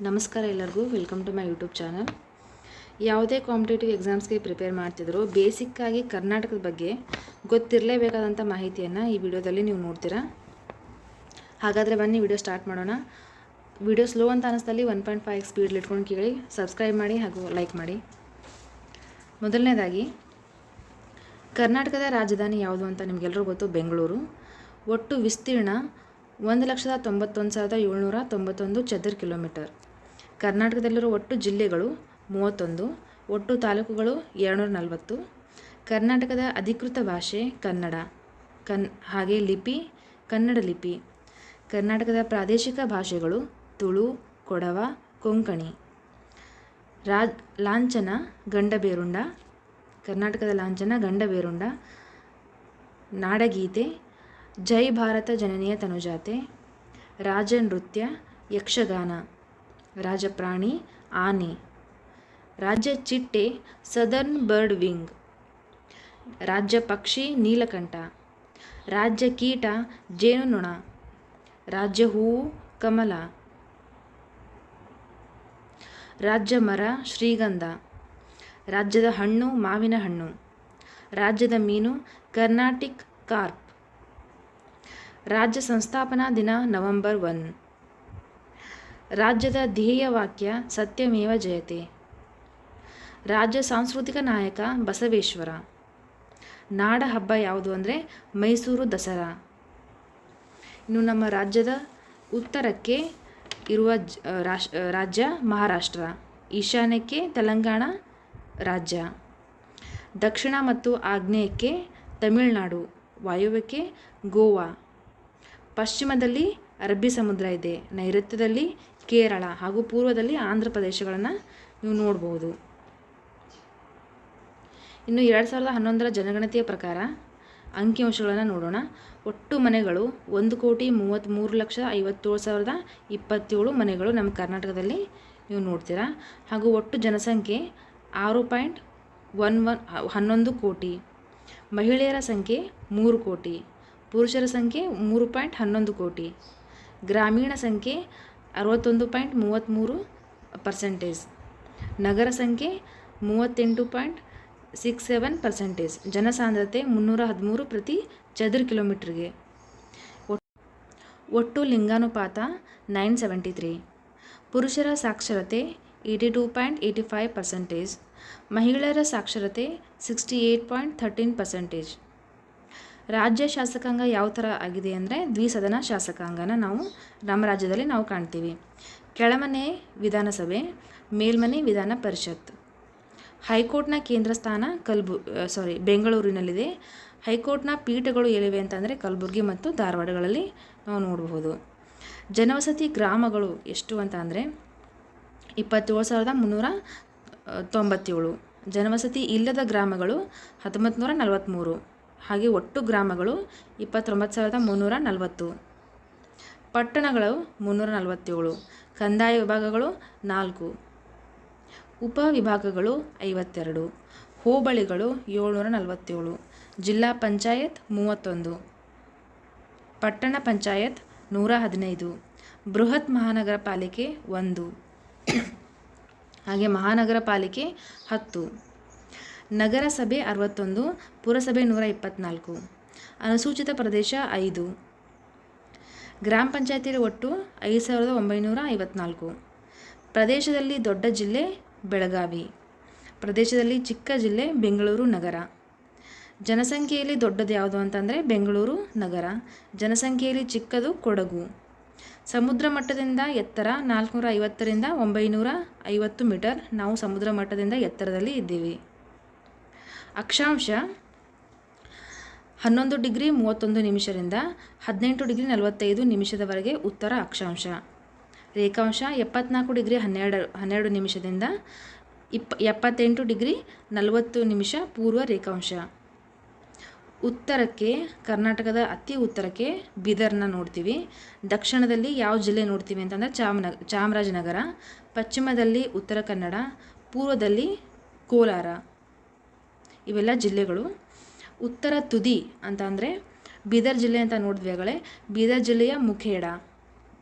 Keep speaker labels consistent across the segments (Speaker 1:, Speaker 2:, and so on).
Speaker 1: ನಮಸ್ಕಾರ ಎಲ್ಲರಿಗೂ, welcome to my YouTube channel. ಯಾವುದೇ ಕಾಂಪಿಟೇಟಿವ್ ಎಕ್ಸಾಮ್ಸ್ಗೆ ಪ್ರಿಪೇರ್ ಮಾಡ್ತಿದ್ರು ಬೇಸಿಕ್ಕಾಗಿ ಕರ್ನಾಟಕದ ಬಗ್ಗೆ ಗೊತ್ತಿರಲೇಬೇಕಾದಂಥ ಮಾಹಿತಿಯನ್ನು ಈ ವಿಡಿಯೋದಲ್ಲಿ ನೀವು ನೋಡ್ತೀರಾ. ಹಾಗಾದರೆ ಬನ್ನಿ ವಿಡಿಯೋ ಸ್ಟಾರ್ಟ್ ಮಾಡೋಣ. ವಿಡಿಯೋ ಸ್ಲೋ ಅಂತ ಅನ್ನಿಸ್ತಲ್ಲಿ 1.5 ಸ್ಪೀಡ್ ಇಟ್ಕೊಂಡು ಕೇಳಿ, ಸಬ್ಸ್ಕ್ರೈಬ್ ಮಾಡಿ ಹಾಗೂ ಲೈಕ್ ಮಾಡಿ. ಮೊದಲನೇದಾಗಿ ಕರ್ನಾಟಕದ ರಾಜಧಾನಿ ಯಾವುದು ಅಂತ ನಿಮಗೆಲ್ಲರೂ ಗೊತ್ತು, ಬೆಂಗಳೂರು. ಒಟ್ಟು ವಿಸ್ತೀರ್ಣ 1,91,791 ಚದರ ಕಿಲೋಮೀಟರ್. ಕರ್ನಾಟಕದಲ್ಲಿರುವ ಒಟ್ಟು ಜಿಲ್ಲೆಗಳು 31, ಒಟ್ಟು ತಾಲೂಕುಗಳು 240. ಕರ್ನಾಟಕದ ಅಧಿಕೃತ ಭಾಷೆ ಕನ್ನಡ, ಹಾಗೆ ಲಿಪಿ ಕನ್ನಡ ಲಿಪಿ. ಕರ್ನಾಟಕದ ಪ್ರಾದೇಶಿಕ ಭಾಷೆಗಳು ತುಳು, ಕೊಡವ, ಕೊಂಕಣಿ. ಲಾಂಛನ ಗಂಡಬೇರುಂಡ, ಕರ್ನಾಟಕದ ಲಾಂಛನ ಗಂಡಬೇರುಂಡ. ನಾಡಗೀತೆ ಜೈ ಭಾರತ ಜನನಿಯ ತನುಜಾತೆ. ರಾಜ ನೃತ್ಯ ಯಕ್ಷಗಾನ. ರಾಜಪ್ರಾಣಿ ಆನೆ. ರಾಜ್ಯ ಚಿಟ್ಟೆ ಸದರ್ನ್ ಬರ್ಡ್ ವಿಂಗ್. ರಾಜ್ಯ ಪಕ್ಷಿ ನೀಲಕಂಠ. ರಾಜ್ಯ ಕೀಟ ಜೇನುನೊಣ. ರಾಜ್ಯ ಹೂವು ಕಮಲ. ರಾಜ್ಯ ಮರ ಶ್ರೀಗಂಧ. ರಾಜ್ಯದ ಹಣ್ಣು ಮಾವಿನ ಹಣ್ಣು. ರಾಜ್ಯದ ಮೀನು ಕರ್ನಾಟಿಕ್ ಕಾರ್ಪ್. ರಾಜ್ಯ ಸಂಸ್ಥಾಪನಾ ದಿನ ನವೆಂಬರ್ 1. ರಾಜ್ಯದ ಧ್ಯೇಯ ವಾಕ್ಯ ಸತ್ಯಮೇವ ಜಯತೆ. ರಾಜ್ಯ ಸಾಂಸ್ಕೃತಿಕ ನಾಯಕ ಬಸವೇಶ್ವರ. ನಾಡ ಹಬ್ಬ ಯಾವುದು ಅಂದರೆ ಮೈಸೂರು ದಸರಾ. ಇನ್ನು ನಮ್ಮ ರಾಜ್ಯದ ಉತ್ತರಕ್ಕೆ ಇರುವ ರಾಜ್ಯ ಮಹಾರಾಷ್ಟ್ರ, ಈಶಾನ್ಯಕ್ಕೆ ತೆಲಂಗಾಣ ರಾಜ್ಯ, ದಕ್ಷಿಣ ಮತ್ತು ಆಗ್ನೇಯಕ್ಕೆ ತಮಿಳುನಾಡು, ವಾಯುವ್ಯಕ್ಕೆ ಗೋವಾ, ಪಶ್ಚಿಮದಲ್ಲಿ ಅರಬ್ಬಿ ಸಮುದ್ರ ಇದೆ, ನೈಋತ್ಯದಲ್ಲಿ ಕೇರಳ ಹಾಗೂ ಪೂರ್ವದಲ್ಲಿ ಆಂಧ್ರ ಪ್ರದೇಶಗಳನ್ನು ನೀವು ನೋಡ್ಬೋದು. ಇನ್ನು 2011ರ ಜನಗಣತಿಯ ಪ್ರಕಾರ ಅಂಕಿಅಂಶಗಳನ್ನು ನೋಡೋಣ. ಒಟ್ಟು ಮನೆಗಳು 1,33,57,027 ಮನೆಗಳು ನಮ್ಮ ಕರ್ನಾಟಕದಲ್ಲಿ ನೀವು ನೋಡ್ತೀರಾ. ಹಾಗೂ ಒಟ್ಟು ಜನಸಂಖ್ಯೆ 6.11 ಕೋಟಿ. ಮಹಿಳೆಯರ ಸಂಖ್ಯೆ 3 ಕೋಟಿ. ಪುರುಷರ ಸಂಖ್ಯೆ 3.11 ಕೋಟಿ. ಗ್ರಾಮೀಣ ಸಂಖ್ಯೆ 61.33%. ನಗರ ಸಂಖ್ಯೆ 38.67%. ಜನಸಾಂದ್ರತೆ 313 ಪ್ರತಿ ಚದರ ಕಿಲೋಮೀಟ್ರಿಗೆ. ಒಟ್ಟು ಲಿಂಗಾನುಪಾತ 973. ಪುರುಷರ ಸಾಕ್ಷರತೆ 82.85%. ಮಹಿಳೆಯರ ಸಾಕ್ಷರತೆ 68.13%. ರಾಜ್ಯ ಶಾಸಕಾಂಗ ಯಾವ ಥರ ಆಗಿದೆ ಅಂದರೆ ದ್ವಿಸದನ ಶಾಸಕಾಂಗನ ನಾವು ನಮ್ಮ ರಾಜ್ಯದಲ್ಲಿ ನಾವು ಕಾಣ್ತೀವಿ. ಕೆಳಮನೆ ವಿಧಾನಸಭೆ, ಮೇಲ್ಮನೆ ವಿಧಾನ ಪರಿಷತ್. ಹೈಕೋರ್ಟ್ನ ಕೇಂದ್ರ ಸ್ಥಾನ ಬೆಂಗಳೂರಿನಲ್ಲಿದೆ. ಹೈಕೋರ್ಟ್ನ ಪೀಠಗಳು ಎಲ್ಲಿವೆ ಅಂತಂದರೆ ಕಲಬುರಗಿ ಮತ್ತು ಧಾರವಾಡಗಳಲ್ಲಿ ನಾವು ನೋಡಬಹುದು. ಜನವಸತಿ ಗ್ರಾಮಗಳು ಎಷ್ಟು ಅಂತ ಅಂದರೆ 27,397. ಜನವಸತಿ ಇಲ್ಲದ ಗ್ರಾಮಗಳು 1943. ಹಾಗೆ ಒಟ್ಟು ಗ್ರಾಮಗಳು 29,340. ಪಟ್ಟಣಗಳು 347. ಕಂದಾಯ ವಿಭಾಗಗಳು 4. ಉಪವಿಭಾಗಗಳು 52. ಹೋಬಳಿಗಳು 747. ಜಿಲ್ಲಾ ಪಂಚಾಯತ್ 31. ಪಟ್ಟಣ ಪಂಚಾಯತ್ 115. ಬೃಹತ್ ಮಹಾನಗರ ಪಾಲಿಕೆ 1. ಹಾಗೆ ಮಹಾನಗರ ಪಾಲಿಕೆ 10. ನಗರಸಭೆ 61. ಪುರಸಭೆ 124. ಅನುಸೂಚಿತ ಪ್ರದೇಶ 5. ಗ್ರಾಮ ಪಂಚಾಯತಿಯಲ್ಲಿ ಒಟ್ಟು 5,954. ಪ್ರದೇಶದಲ್ಲಿ ದೊಡ್ಡ ಜಿಲ್ಲೆ ಬೆಳಗಾವಿ. ಪ್ರದೇಶದಲ್ಲಿ ಚಿಕ್ಕ ಜಿಲ್ಲೆ ಬೆಂಗಳೂರು ನಗರ. ಜನಸಂಖ್ಯೆಯಲ್ಲಿ ದೊಡ್ಡದು ಯಾವುದು ಅಂತಂದರೆ ಬೆಂಗಳೂರು ನಗರ. ಜನಸಂಖ್ಯೆಯಲ್ಲಿ ಚಿಕ್ಕದು ಕೊಡಗು. ಸಮುದ್ರ ಮಟ್ಟದಿಂದ ಎತ್ತರ 450ರಿಂದ 950 ಮೀಟರ್. ನಾವು ಸಮುದ್ರ ಮಟ್ಟದಿಂದ ಎತ್ತರದಲ್ಲಿ ಇದ್ದೀವಿ. ಅಕ್ಷಾಂಶ 11 ಡಿಗ್ರಿ 31 ನಿಮಿಷದಿಂದ 18 ಡಿಗ್ರಿ 45 ನಿಮಿಷದವರೆಗೆ ಉತ್ತರ ಅಕ್ಷಾಂಶ. ರೇಖಾಂಶ 74 ಡಿಗ್ರಿ 12 ನಿಮಿಷದಿಂದ 78 ಡಿಗ್ರಿ 40 ನಿಮಿಷ ಪೂರ್ವ ರೇಖಾಂಶ. ಉತ್ತರಕ್ಕೆ ಕರ್ನಾಟಕದ ಅತಿ ಉತ್ತರಕ್ಕೆ ಬೀದರ್ನ ನೋಡ್ತೀವಿ. ದಕ್ಷಿಣದಲ್ಲಿ ಯಾವ ಜಿಲ್ಲೆ ನೋಡ್ತೀವಿ ಅಂತಂದರೆ ಚಾಮರಾಜನಗರ. ಪಶ್ಚಿಮದಲ್ಲಿ ಉತ್ತರ ಕನ್ನಡ. ಪೂರ್ವದಲ್ಲಿ ಕೋಲಾರ. ಇವೆಲ್ಲ ಜಿಲ್ಲೆಗಳು. ಉತ್ತರ ತುದಿ ಅಂತ ಅಂದರೆ ಬೀದರ್ ಜಿಲ್ಲೆ ಅಂತ ನೋಡಿದ್ವಿ ಆಗಲೇ. ಬೀದರ್ ಜಿಲ್ಲೆಯ ಮುಖೇಡ.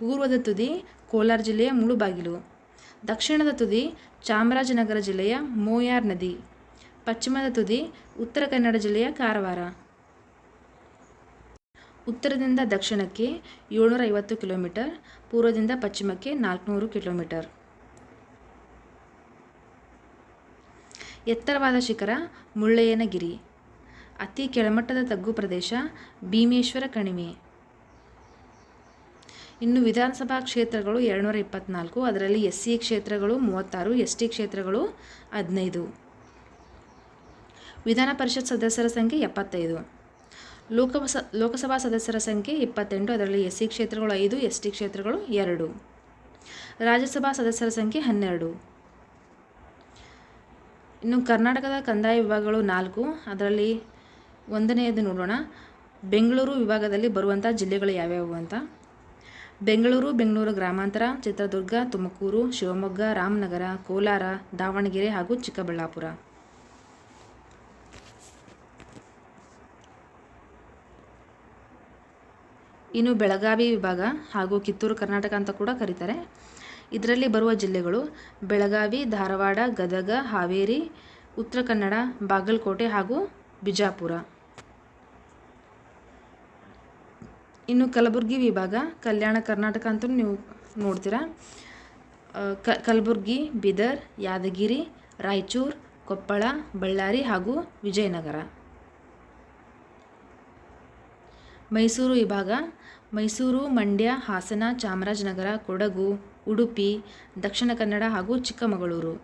Speaker 1: ಪೂರ್ವದ ತುದಿ ಕೋಲಾರ ಜಿಲ್ಲೆಯ ಮುಳುಬಾಗಿಲು. ದಕ್ಷಿಣದ ತುದಿ ಚಾಮರಾಜನಗರ ಜಿಲ್ಲೆಯ ಮೋಯಾರ್ ನದಿ. ಪಶ್ಚಿಮದ ತುದಿ ಉತ್ತರ ಕನ್ನಡ ಜಿಲ್ಲೆಯ ಕಾರವಾರ. ಉತ್ತರದಿಂದ ದಕ್ಷಿಣಕ್ಕೆ 750 ಕಿಲೋಮೀಟರ್, ಪೂರ್ವದಿಂದ ಪಶ್ಚಿಮಕ್ಕೆ 400 ಕಿಲೋಮೀಟರ್. ಎತ್ತರವಾದ ಶಿಖರ ಮುಳ್ಳಯ್ಯನಗಿರಿ. ಅತಿ ಕೆಳಮಟ್ಟದ ತಗ್ಗು ಪ್ರದೇಶ ಭೀಮೇಶ್ವರ ಕಣಿವೆ. ಇನ್ನು ವಿಧಾನಸಭಾ ಕ್ಷೇತ್ರಗಳು 224, ಅದರಲ್ಲಿ SC ಕ್ಷೇತ್ರಗಳು 36, ST ಕ್ಷೇತ್ರಗಳು 15. ವಿಧಾನ ಪರಿಷತ್ ಸದಸ್ಯರ ಸಂಖ್ಯೆ 75. ಲೋಕಸಭಾ ಸದಸ್ಯರ ಸಂಖ್ಯೆ 28, ಅದರಲ್ಲಿ SC ಕ್ಷೇತ್ರಗಳು 5, ST ಕ್ಷೇತ್ರಗಳು 2. ರಾಜ್ಯಸಭಾ ಸದಸ್ಯರ ಸಂಖ್ಯೆ 12. ಇನ್ನು ಕರ್ನಾಟಕದ ಕಂದಾಯ ವಿಭಾಗಗಳು 4, ಅದರಲ್ಲಿ ಒಂದನೆಯದು ನೋಡೋಣ. ಬೆಂಗಳೂರು ವಿಭಾಗದಲ್ಲಿ ಬರುವಂಥ ಜಿಲ್ಲೆಗಳು ಯಾವ್ಯಾವು ಅಂತ. ಬೆಂಗಳೂರು ಗ್ರಾಮಾಂತರ, ಚಿತ್ರದುರ್ಗ, ತುಮಕೂರು, ಶಿವಮೊಗ್ಗ, ರಾಮನಗರ, ಕೋಲಾರ, ದಾವಣಗೆರೆ ಹಾಗೂ ಚಿಕ್ಕಬಳ್ಳಾಪುರ. ಇನ್ನು ಬೆಳಗಾವಿ ವಿಭಾಗ ಹಾಗೂ ಕಿತ್ತೂರು ಕರ್ನಾಟಕ ಅಂತ ಕೂಡ ಕರೀತಾರೆ. ಇದರಲ್ಲಿ ಬರುವ ಜಿಲ್ಲೆಗಳು ಬೆಳಗಾವಿ, ಧಾರವಾಡ, ಗದಗ, ಹಾವೇರಿ, ಉತ್ತರ ಕನ್ನಡ, ಬಾಗಲಕೋಟೆ ಹಾಗೂ ಬಿಜಾಪುರ. ಇನ್ನು ಕಲಬುರಗಿ ವಿಭಾಗ ಕಲ್ಯಾಣ ಕರ್ನಾಟಕ ಅಂತಲೂ ನೀವು ನೋಡ್ತೀರಾ. ಕಲಬುರಗಿ, ಬೀದರ್, ಯಾದಗಿರಿ, ರಾಯಚೂರು, ಕೊಪ್ಪಳ, ಬಳ್ಳಾರಿ ಹಾಗೂ ವಿಜಯನಗರ. ಮೈಸೂರು ವಿಭಾಗ ಮೈಸೂರು, ಮಂಡ್ಯ, ಹಾಸನ, ಚಾಮರಾಜನಗರ, ಕೊಡಗು, ಉಡುಪಿ, ದಕ್ಷಿಣ ಕನ್ನಡ ಹಾಗೂ ಚಿಕ್ಕಮಗಳೂರು.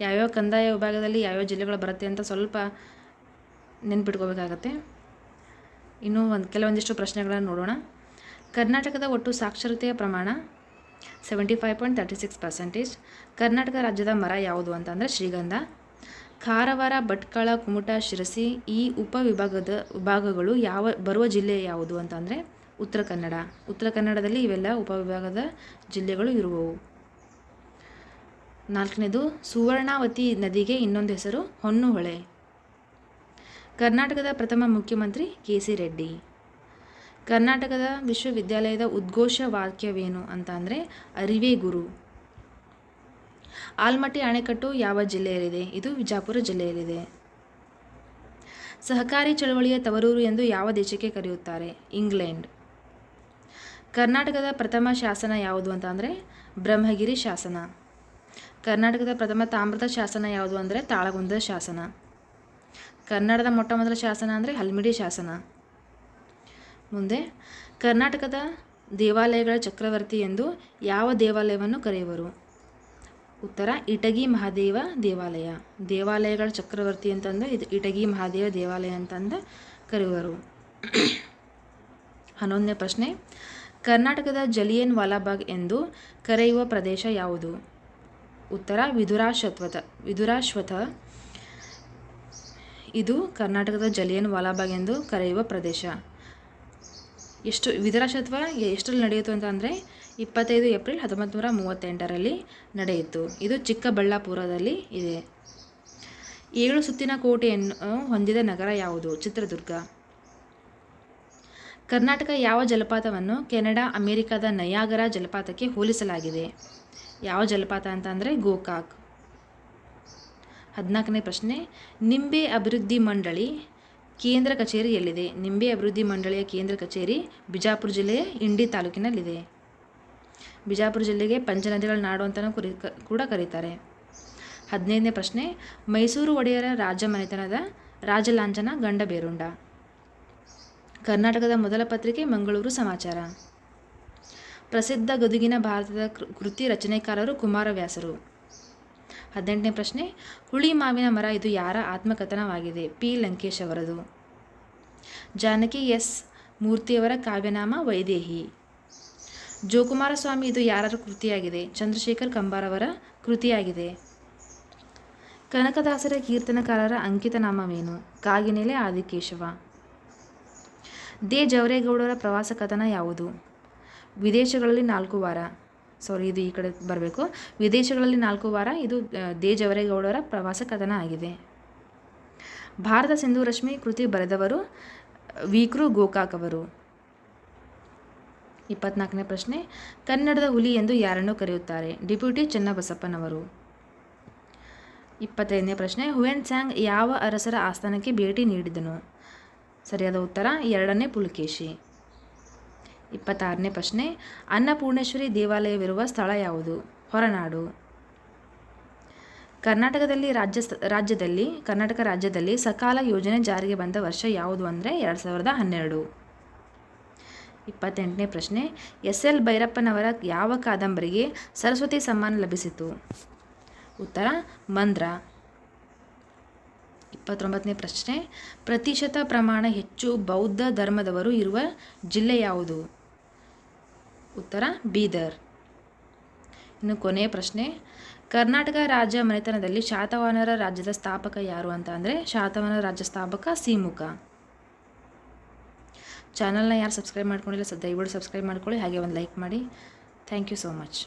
Speaker 1: ಯಾವ್ಯಾವ ಕಂದಾಯ ವಿಭಾಗದಲ್ಲಿ ಯಾವ್ಯಾವ ಜಿಲ್ಲೆಗಳು ಬರುತ್ತೆ ಅಂತ ಸ್ವಲ್ಪ ನೆನ್ಪಿಟ್ಕೋಬೇಕಾಗತ್ತೆ. ಇನ್ನೂ ಕೆಲವೊಂದಿಷ್ಟು ಪ್ರಶ್ನೆಗಳನ್ನು ನೋಡೋಣ. ಕರ್ನಾಟಕದ ಒಟ್ಟು ಸಾಕ್ಷರತೆಯ ಪ್ರಮಾಣ 75.36%. ಕರ್ನಾಟಕ ರಾಜ್ಯದ ಮರ ಯಾವುದು ಅಂತಂದರೆ ಶ್ರೀಗಂಧ. ಕಾರವಾರ, ಭಟ್ಕಳ, ಕುಮಟಾ, ಶಿರಸಿ ಈ ವಿಭಾಗಗಳು ಬರುವ ಜಿಲ್ಲೆ ಯಾವುದು ಅಂತಂದರೆ ಉತ್ತರ ಕನ್ನಡ. ಉತ್ತರ ಕನ್ನಡದಲ್ಲಿ ಇವೆಲ್ಲ ಉಪವಿಭಾಗದ ಜಿಲ್ಲೆಗಳು ಇರುವವು. 4ನೇದು ಸುವರ್ಣಾವತಿ ನದಿಗೆ ಇನ್ನೊಂದು ಹೆಸರು ಹೊನ್ನುಹೊಳೆ. ಕರ್ನಾಟಕದ ಪ್ರಥಮ ಮುಖ್ಯಮಂತ್ರಿ KC ರೆಡ್ಡಿ. ಕರ್ನಾಟಕದ ವಿಶ್ವವಿದ್ಯಾಲಯದ ಉದ್ಘೋಷ ವಾಕ್ಯವೇನು ಅಂತ ಅಂದರೆ ಅರಿವೇ ಗುರು. ಆಲ್ಮಟ್ಟಿ ಅಣೆಕಟ್ಟು ಯಾವ ಜಿಲ್ಲೆಯಲ್ಲಿದೆ? ಇದು ವಿಜಾಪುರ ಜಿಲ್ಲೆಯಲ್ಲಿದೆ. ಸಹಕಾರಿ ಚಳವಳಿಯ ತವರೂರು ಎಂದು ಯಾವ ದೇಶಕ್ಕೆ ಕರೆಯುತ್ತಾರೆ? ಇಂಗ್ಲೆಂಡ್. ಕರ್ನಾಟಕದ ಪ್ರಥಮ ಶಾಸನ ಯಾವುದು ಅಂತ ಅಂದರೆ ಬ್ರಹ್ಮಗಿರಿ ಶಾಸನ. ಕರ್ನಾಟಕದ ಪ್ರಥಮ ತಾಮ್ರದ ಶಾಸನ ಯಾವುದು ಅಂದರೆ ತಾಳಗುಂದದ ಶಾಸನ. ಕನ್ನಡದ ಮೊಟ್ಟಮೊದಲ ಶಾಸನ ಅಂದರೆ ಹಲ್ಮಿಡಿ ಶಾಸನ. ಮುಂದೆ ಕರ್ನಾಟಕದ ದೇವಾಲಯಗಳ ಚಕ್ರವರ್ತಿ ಎಂದು ಯಾವ ದೇವಾಲಯವನ್ನು ಕರೆಯುವರು? ಉತ್ತರ ಇಟಗಿ ಮಹಾದೇವ ದೇವಾಲಯ. ದೇವಾಲಯಗಳ ಚಕ್ರವರ್ತಿ ಅಂತಂದು ಇದು ಇಟಗಿ ಮಹಾದೇವ ದೇವಾಲಯ ಅಂತಂದು ಕರೆಯುವರು. 11ನೇ ಪ್ರಶ್ನೆ, ಕರ್ನಾಟಕದ ಜಲಿಯನ್ ವಾಲಾಬಾಗ್ ಎಂದು ಕರೆಯುವ ಪ್ರದೇಶ ಯಾವುದು? ಉತ್ತರ ವಿದುರಾಶ್ವಥ. ಇದು ಕರ್ನಾಟಕದ ಜಲಿಯನ್ ವಾಲಾಬಾಗ್ ಎಂದು ಕರೆಯುವ ಪ್ರದೇಶ. ವಿದುರಾಶ್ವತ್ವ ಎಷ್ಟರಲ್ಲಿ ನಡೆಯಿತು ಅಂತಂದರೆ 25 ಏಪ್ರಿಲ್ 1938ರಲ್ಲಿ ನಡೆಯಿತು. ಇದು ಚಿಕ್ಕಬಳ್ಳಾಪುರದಲ್ಲಿ ಇದೆ. 7 ಸುತ್ತಿನ ಕೋಟೆಯನ್ನು ಹೊಂದಿದ ನಗರ ಯಾವುದು? ಚಿತ್ರದುರ್ಗ. ಕರ್ನಾಟಕ ಯಾವ ಜಲಪಾತವನ್ನು ಕೆನಡಾ ಅಮೆರಿಕದ ನಯಾಗರ ಜಲಪಾತಕ್ಕೆ ಹೋಲಿಸಲಾಗಿದೆ? ಯಾವ ಜಲಪಾತ ಅಂತ ಅಂದರೆ ಗೋಕಾಕ್. 14ನೇ ಪ್ರಶ್ನೆ, ನಿಂಬೆ ಅಭಿವೃದ್ಧಿ ಮಂಡಳಿ ಕೇಂದ್ರ ಕಚೇರಿ ಎಲ್ಲಿದೆ? ನಿಂಬೆ ಅಭಿವೃದ್ಧಿ ಮಂಡಳಿಯ ಕೇಂದ್ರ ಕಚೇರಿ ಬಿಜಾಪುರ ಜಿಲ್ಲೆಯ ಇಂಡಿ ತಾಲೂಕಿನಲ್ಲಿದೆ. ಬಿಜಾಪುರ ಜಿಲ್ಲೆಗೆ ಪಂಚನದಿಗಳ ನಾಡು ಅಂತಲೂ ಕೂಡ ಕರೀತಾರೆ. 15ನೇ ಪ್ರಶ್ನೆ, ಮೈಸೂರು ಒಡೆಯರ ರಾಜಮನೆತನದ ರಾಜಲಾಂಛನ ಗಂಡಬೇರುಂಡ. ಕರ್ನಾಟಕದ ಮೊದಲ ಪತ್ರಿಕೆ ಮಂಗಳೂರು ಸಮಾಚಾರ. ಪ್ರಸಿದ್ಧ ಗದುಗಿನ ಭಾರತದ ಕೃತಿ ರಚನೆಕಾರರು ಕುಮಾರವ್ಯಾಸರು. 18ನೇ ಪ್ರಶ್ನೆ, ಹುಳಿ ಮಾವಿನ ಮರ ಇದು ಯಾರ ಆತ್ಮಕಥನವಾಗಿದೆ? P. ಲಂಕೇಶ್ ಅವರದು. ಜಾನಕಿ S. ಮೂರ್ತಿಯವರ ಕಾವ್ಯನಾಮ ವೈದೇಹಿ. ಜೋಕುಮಾರಸ್ವಾಮಿ ಇದು ಯಾರ ಕೃತಿಯಾಗಿದೆ? ಚಂದ್ರಶೇಖರ್ ಕಂಬಾರವರ ಕೃತಿಯಾಗಿದೆ. ಕನಕದಾಸರ ಕೀರ್ತನಕಾರರ ಅಂಕಿತ ನಾಮವೇನು? ಕಾಗಿನೆಲೆ ಆದಿಕೇಶವ. ದೇ ಜವರೇಗೌಡರ ಪ್ರವಾಸ ಕಥನ ಯಾವುದು? ವಿದೇಶಗಳಲ್ಲಿ 4 ವಾರ. ಇದು ಈ ಕಡೆ ಬರಬೇಕು. ವಿದೇಶಗಳಲ್ಲಿ 4 ವಾರ. ಇದು ದೇ ಜವರೇಗೌಡರ ಪ್ರವಾಸ ಕಥನ ಆಗಿದೆ. ಭಾರತ ಸಿಂಧು ರಶ್ಮಿ ಕೃತಿ ಬರೆದವರು ವಿ. ಕೃ. ಗೋಕಾಕ್ ಅವರು. 24ನೇ ಪ್ರಶ್ನೆ, ಕನ್ನಡದ ಹುಲಿ ಎಂದು ಯಾರನ್ನು ಕರೆಯುತ್ತಾರೆ? ಡಿಪ್ಯೂಟಿ ಚೆನ್ನಬಸಪ್ಪನವರು. 25ನೇ ಪ್ರಶ್ನೆ, ಹುಯೆನ್ ತ್ಸಾಂಗ್ ಯಾವ ಅರಸರ ಆಸ್ಥಾನಕ್ಕೆ ಭೇಟಿ ನೀಡಿದನು? ಸರಿಯಾದ ಉತ್ತರ 2ನೇ ಪುಲಕೇಶಿ. 26ನೇ ಪ್ರಶ್ನೆ, ಅನ್ನಪೂರ್ಣೇಶ್ವರಿ ದೇವಾಲಯವಿರುವ ಸ್ಥಳ ಯಾವುದು? ಹೊರನಾಡು. ಕರ್ನಾಟಕ ರಾಜ್ಯದಲ್ಲಿ ಸಕಾಲ ಯೋಜನೆ ಜಾರಿಗೆ ಬಂದ ವರ್ಷ ಯಾವುದು ಅಂದರೆ 2012. 28ನೇ ಪ್ರಶ್ನೆ, ಎಸ್.ಎಲ್. ಭೈರಪ್ಪನವರ ಯಾವ ಕಾದಂಬರಿಗೆ ಸರಸ್ವತಿ ಸಮ್ಮಾನ ಲಭಿಸಿತು? ಉತ್ತರ ಮಂದ್ರ. 29ನೇ ಪ್ರಶ್ನೆ, ಪ್ರತಿಶತ ಪ್ರಮಾಣ ಹೆಚ್ಚು ಬೌದ್ಧ ಧರ್ಮದವರು ಇರುವ ಜಿಲ್ಲೆ ಯಾವುದು? ಉತ್ತರ ಬೀದರ್. ಇನ್ನು ಕೊನೆಯ ಪ್ರಶ್ನೆ, ಕರ್ನಾಟಕ ರಾಜ್ಯ ಮನೆತನದಲ್ಲಿ ಶಾತವಾಹನರ ರಾಜ್ಯದ ಸ್ಥಾಪಕ ಯಾರು ಅಂತ ಅಂದರೆ ಶಾತವಾಹನರ ರಾಜ್ಯ ಸ್ಥಾಪಕ ಸಿಮುಖ. ಚಾನಲ್ನ ಯಾರು ಸಬ್ಸ್ಕ್ರೈಬ್ ಮಾಡ್ಕೊಂಡಿಲ್ಲ ದಯವಿಟ್ಟು ಸಬ್ಸ್ಕ್ರೈಬ್ ಮಾಡ್ಕೊಳ್ಳಿ, ಹಾಗೆ ಒಂದು ಲೈಕ್ ಮಾಡಿ. Thank you so much.